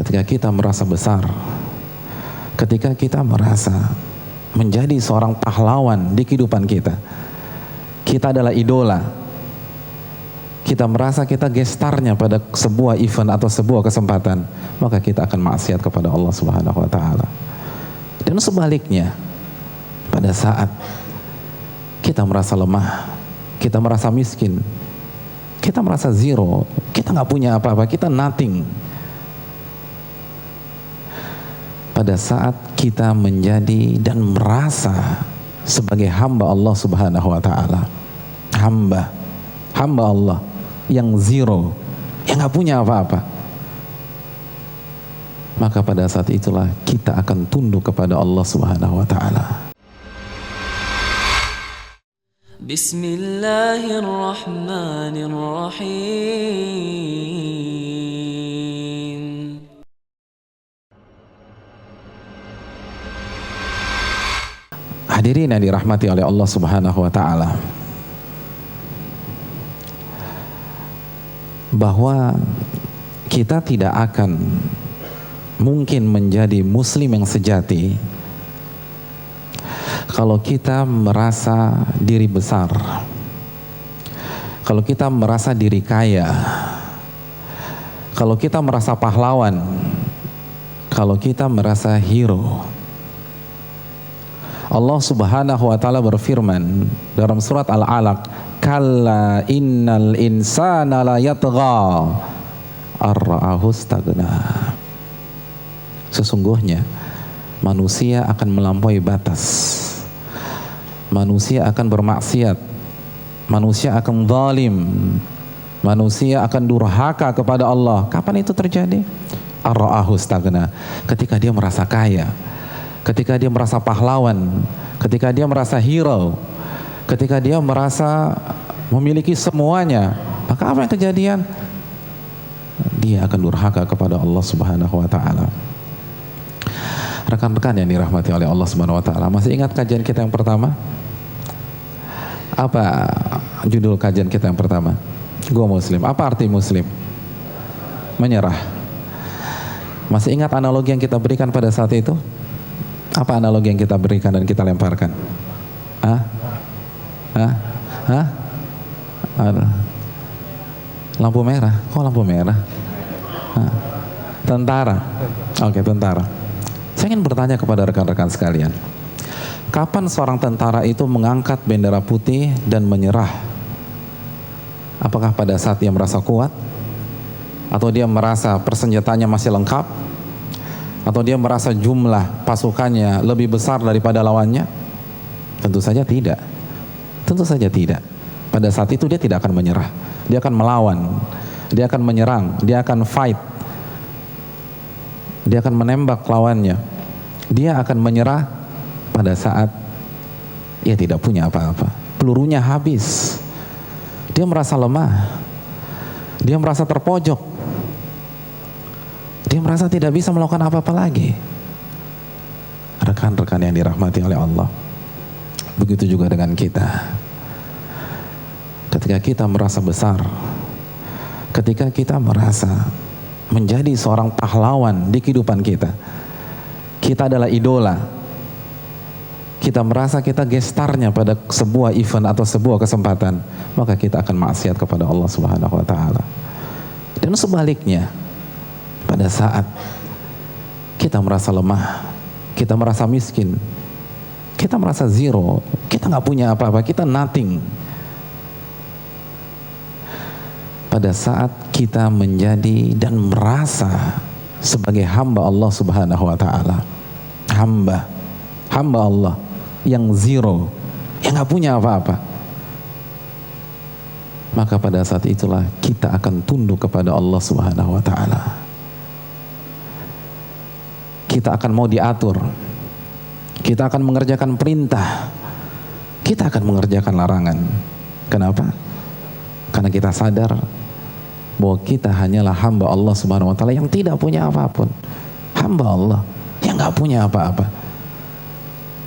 ketika kita merasa besar, ketika kita merasa menjadi seorang pahlawan di kehidupan kita, kita adalah idola, kita merasa kita gestarnya pada sebuah event atau sebuah kesempatan, maka kita akan maksiat kepada Allah Subhanahu wa Ta'ala. Dan sebaliknya, pada saat kita merasa lemah, kita merasa miskin, kita merasa zero, kita nggak punya apa-apa, kita nothing. Pada saat kita menjadi dan merasa sebagai hamba Allah Subhanahu wa Ta'ala, hamba Allah yang zero, yang nggak punya apa-apa, maka pada saat itulah kita akan tunduk kepada Allah Subhanahu wa Ta'ala. Bismillahirrahmanirrahim. Hadirin yang dirahmati oleh Allah Subhanahu wa Ta'ala, bahwa kita tidak akan mungkin menjadi muslim yang sejati kalau kita merasa diri besar, kalau kita merasa diri kaya, kalau kita merasa pahlawan, kalau kita merasa hero. Allah Subhanahu wa Ta'ala berfirman dalam surat Al-Alaq, kalla innal insana la yatgha ar-ra'ahu istaghna. Sesungguhnya manusia akan melampaui batas, manusia akan bermaksiat, manusia akan zalim, manusia akan durhaka kepada Allah. Kapan itu terjadi? Ar-ra'ahu istaghna, ketika dia merasa kaya, ketika dia merasa pahlawan, ketika dia merasa hero, ketika dia merasa memiliki semuanya, maka apa yang kejadian? Dia akan durhaka kepada Allah Subhanahu wa Ta'ala. Rekan-rekan yang dirahmati oleh Allah Subhanahu wa Ta'ala, masih ingat kajian kita yang pertama? Apa judul kajian kita yang pertama? Gua muslim. Apa arti muslim? Menyerah. Masih ingat analogi yang kita berikan pada saat itu? Apa analogi yang kita berikan dan kita lemparkan? Lampu merah. Kok lampu merah? Tentara. Oke, tentara. Saya ingin bertanya kepada rekan-rekan sekalian, kapan seorang tentara itu mengangkat bendera putih dan menyerah? Apakah pada saat dia merasa kuat? Atau dia merasa persenjataannya masih lengkap? Atau dia merasa jumlah pasukannya lebih besar daripada lawannya? Tentu saja tidak. Tentu saja tidak. Pada saat itu dia tidak akan menyerah. Dia akan melawan. Dia akan menyerang. Dia akan fight. Dia akan menembak lawannya. Dia akan menyerah pada saat ia tidak punya apa-apa. Pelurunya habis. Dia merasa lemah. Dia merasa terpojok. Dia merasa tidak bisa melakukan apa-apa lagi. Rekan-rekan yang dirahmati oleh Allah, begitu juga dengan kita. Ketika kita merasa besar, ketika kita merasa menjadi seorang pahlawan di kehidupan kita, kita adalah idola, kita merasa kita gestarnya pada sebuah event atau sebuah kesempatan, maka kita akan maksiat kepada Allah Subhanahu wa Ta'ala. Dan sebaliknya, pada saat kita merasa lemah, kita merasa miskin, kita merasa zero, kita nggak punya apa-apa, kita nothing. Pada saat kita menjadi dan merasa sebagai hamba Allah Subhanahu wa Ta'ala, hamba Allah yang zero, yang nggak punya apa-apa, maka pada saat itulah kita akan tunduk kepada Allah Subhanahu wa Ta'ala. Kita akan mau diatur, kita akan mengerjakan perintah, kita akan mengerjakan larangan. Kenapa? Karena kita sadar bahwa kita hanyalah hamba Allah Subhanahu wa Ta'ala yang tidak punya apapun. Hamba Allah yang gak punya apa-apa.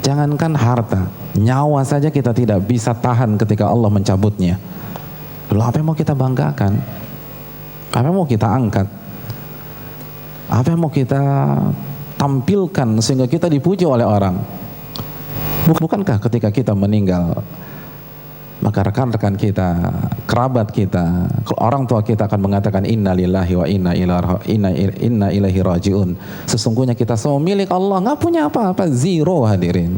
Jangankan harta, nyawa saja kita tidak bisa tahan ketika Allah mencabutnya. Lalu apa yang mau kita banggakan? Apa yang mau kita angkat? Apa yang mau kita tampilkan sehingga kita dipuji oleh orang? Bukankah ketika kita meninggal, maka rekan-rekan kita, kerabat kita, orang tua kita akan mengatakan inna lillahi wa inna ilaihi rajiun. Sesungguhnya kita semua milik Allah, nggak punya apa-apa, zero hadirin.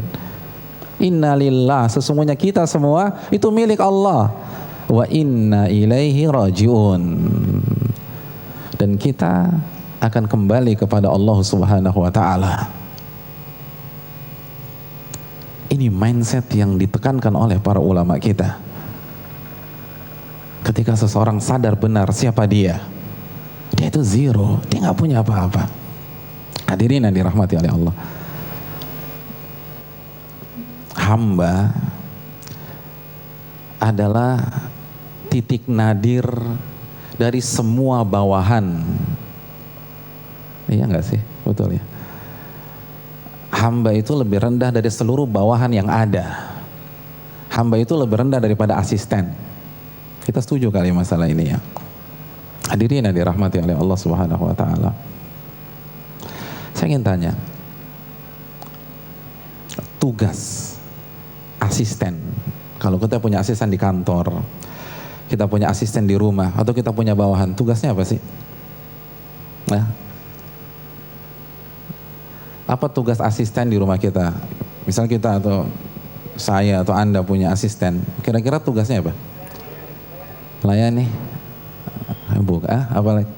Inna lillah, sesungguhnya kita semua itu milik Allah. Wa inna ilaihi rajiun. Dan kita akan kembali kepada Allah Subhanahu wa taala. Ini mindset yang ditekankan oleh para ulama kita. Ketika seseorang sadar benar siapa dia itu zero, dia nggak punya apa-apa. Hadirin yang dirahmati oleh Allah, hamba adalah titik nadir dari semua bawahan. Iya nggak sih? Betul ya. Hamba itu lebih rendah dari seluruh bawahan yang ada. Hamba itu lebih rendah daripada asisten. Kita setuju kali masalah ini ya. Hadirin yang dirahmati oleh Allah Subhanahu wa taala. Saya ingin tanya, tugas asisten, kalau kita punya asisten di kantor, kita punya asisten di rumah, atau kita punya bawahan, tugasnya apa sih? Nah, apa tugas asisten di rumah kita? Misal kita atau saya atau Anda punya asisten, kira-kira tugasnya apa? Melayani? Bukan, apa lagi?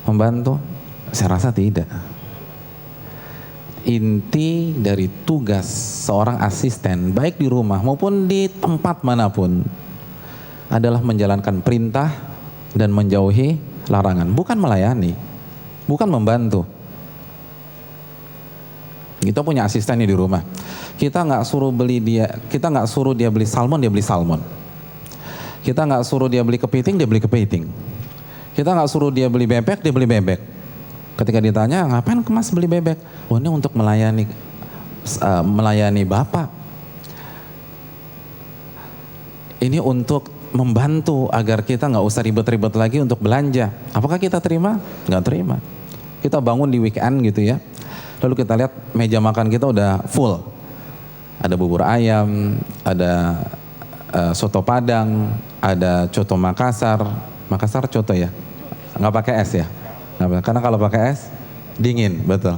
Membantu? Saya rasa tidak. Inti dari tugas seorang asisten, baik di rumah maupun di tempat manapun, adalah menjalankan perintah dan menjauhi larangan. Bukan melayani, bukan membantu. Kita punya asisten di rumah. Kita nggak suruh dia beli salmon, dia beli salmon. Kita nggak suruh dia beli kepiting, dia beli kepiting. Kita nggak suruh dia beli bebek, dia beli bebek. Ketika ditanya, ngapain Mas beli bebek? Oh, ini untuk melayani Bapak. Ini untuk membantu agar kita nggak usah ribet-ribet lagi untuk belanja. Apakah kita terima? Nggak terima. Kita bangun di weekend gitu ya. Lalu kita lihat meja makan kita udah full. Ada bubur ayam, ada soto Padang, ada coto Makassar. Makassar coto ya? Nggak pakai es ya? Karena kalau pakai es dingin, betul.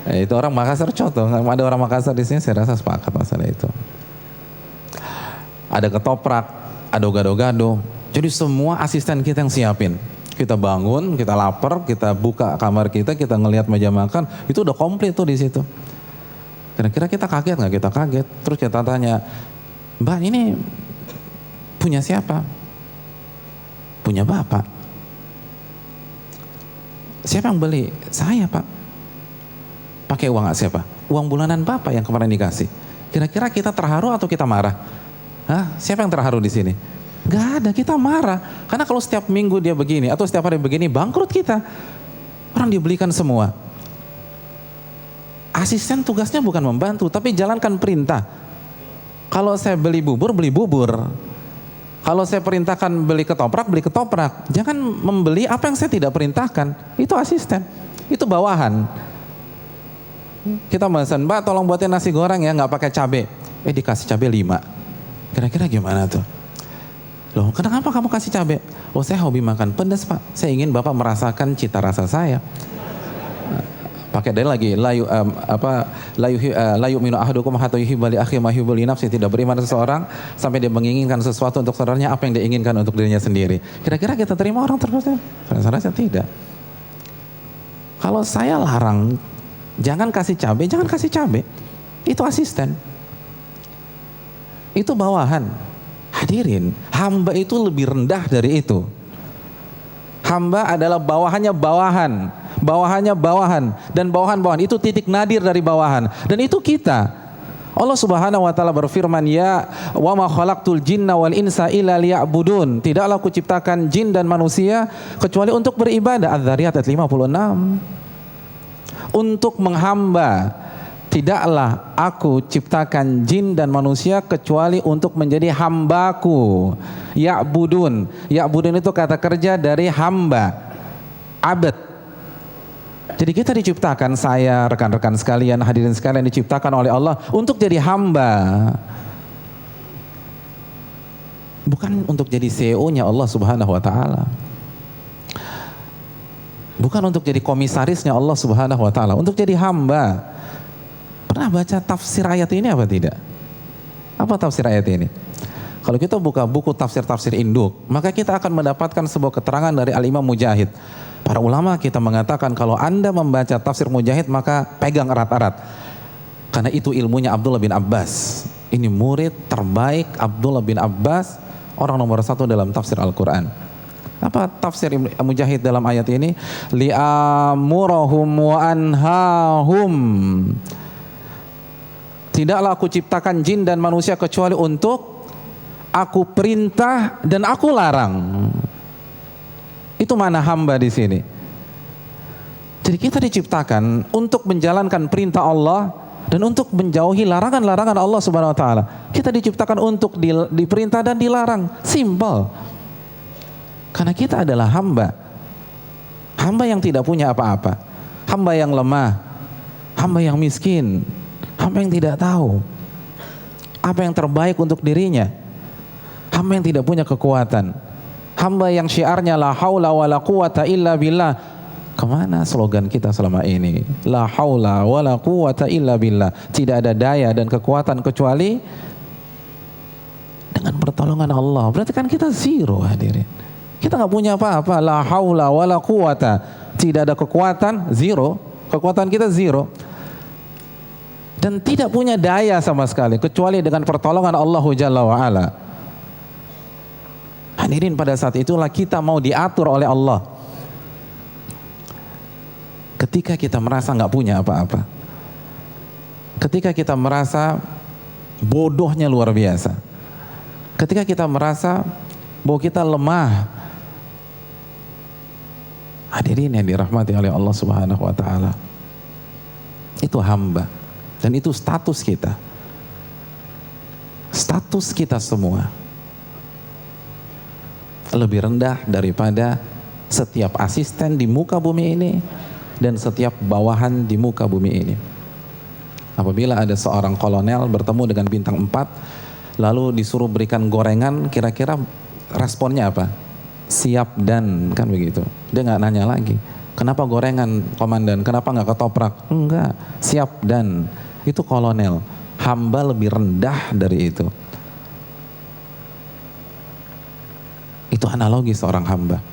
Itu orang Makassar coto. Ada orang Makassar di sini, saya rasa sepakat masalah itu. Ada ketoprak, ada gado-gado. Jadi semua asisten kita yang siapin. Kita bangun, kita lapar, kita buka kamar kita ngelihat meja makan, itu udah komplit tuh di situ. Kira-kira kita kaget nggak? Kita kaget. Terus kita tanya, Mbak ini punya siapa? Punya Bapak. Siapa yang beli? Saya Pak. Pakai uang nggak siapa? Uang bulanan Bapak yang kemarin dikasih. Kira-kira kita terharu atau kita marah? Hah? Siapa yang terharu di sini? Gak ada, kita marah. Karena kalau setiap minggu dia begini atau setiap hari begini, bangkrut kita. Orang dibelikan semua. Asisten tugasnya bukan membantu, tapi jalankan perintah. Kalau saya beli bubur, beli bubur. Kalau saya perintahkan beli ketoprak, beli ketoprak. Jangan membeli apa yang saya tidak perintahkan. Itu asisten, itu bawahan. Kita pesan, Mbak tolong buatin nasi goreng ya, gak pakai cabai. Dikasih cabai 5. Kira-kira gimana tuh? Loh, kenapa kamu kasih cabai? Oh, saya hobi makan pedas Pak. Saya ingin Bapak merasakan cita rasa saya. Pakai dari lagi la yu'minu ahadukum hatta yuhibba li akhihi ma yuhibbu li nafsihi. Tidak beriman seseorang sampai dia menginginkan sesuatu untuk saudaranya apa yang dia inginkan untuk dirinya sendiri. Kira-kira kita terima orang tersebut? Saya rasa tidak. Kalau saya larang, jangan kasih cabai, jangan kasih cabai. Itu asisten. Itu bawahan. Hadirin, hamba itu lebih rendah dari itu. Hamba adalah bawahannya bawahan, bawahannya bawahan, dan bawahan-bawahan itu titik nadir dari bawahan. Dan itu kita. Allah Subhanahu wa taala berfirman, ya wa ma khalaqtul jinna wal insa illa liya'budun. Tidaklah aku ciptakan jin dan manusia kecuali untuk beribadah. Az-Zariyat ayat 56. Untuk menghamba. Tidaklah aku ciptakan jin dan manusia kecuali untuk menjadi hambaku. Ya'budun. Ya'budun itu kata kerja dari hamba. abad. Jadi kita diciptakan, saya, rekan-rekan sekalian, hadirin sekalian, diciptakan oleh Allah untuk jadi hamba. Bukan untuk jadi CEO-nya Allah Subhanahu wa taala. Bukan untuk jadi komisarisnya Allah Subhanahu wa taala, untuk jadi hamba. Pernah baca tafsir ayat ini apa tidak? Apa tafsir ayat ini? Kalau kita buka buku tafsir-tafsir induk, maka kita akan mendapatkan sebuah keterangan dari Al-Imam Mujahid. Para ulama kita mengatakan kalau Anda membaca tafsir Mujahid maka pegang erat-erat. Karena itu ilmunya Abdullah bin Abbas. Ini murid terbaik Abdullah bin Abbas, orang nomor 1 dalam tafsir Al-Quran. Apa tafsir Mujahid dalam ayat ini? Li'amurahum wa anhahum. Tidaklah aku ciptakan jin dan manusia kecuali untuk aku perintah dan aku larang. Itu mana hamba di sini. Jadi kita diciptakan untuk menjalankan perintah Allah dan untuk menjauhi larangan-larangan Allah Subhanahu wa taala. Kita diciptakan untuk diperintah dan dilarang. Simple. Karena kita adalah hamba. Hamba yang tidak punya apa-apa. Hamba yang lemah. Hamba yang miskin. Hamba yang tidak tahu apa yang terbaik untuk dirinya. Hamba yang tidak punya kekuatan. Hamba yang syiarnya la haula wa la quwata illa billah. Kemana slogan kita selama ini? La haula wa la quwata illa billah. Tidak ada daya dan kekuatan kecuali dengan pertolongan Allah. Berarti kan kita zero, hadirin. Kita nggak punya apa-apa. La haula wa la quwata. Tidak ada kekuatan, zero. Kekuatan kita zero. Dan tidak punya daya sama sekali kecuali dengan pertolongan Allah Jalla wa Ala. Hadirin, pada saat itulah kita mau diatur oleh Allah. Ketika kita merasa nggak punya apa-apa, ketika kita merasa bodohnya luar biasa, ketika kita merasa bahwa kita lemah, hadirin yang dirahmati oleh Allah Subhanahu wa taala, itu hamba dan itu status kita. Status kita semua lebih rendah daripada setiap asisten di muka bumi ini dan setiap bawahan di muka bumi ini. Apabila ada seorang kolonel bertemu dengan bintang 4 lalu disuruh berikan gorengan, kira-kira responnya apa? Siap dan, kan begitu. Dia nggak nanya lagi, kenapa gorengan komandan, kenapa nggak ketoprak? Enggak, siap dan. Itu kolonel. Hamba lebih rendah dari itu. Itu analogi seorang hamba.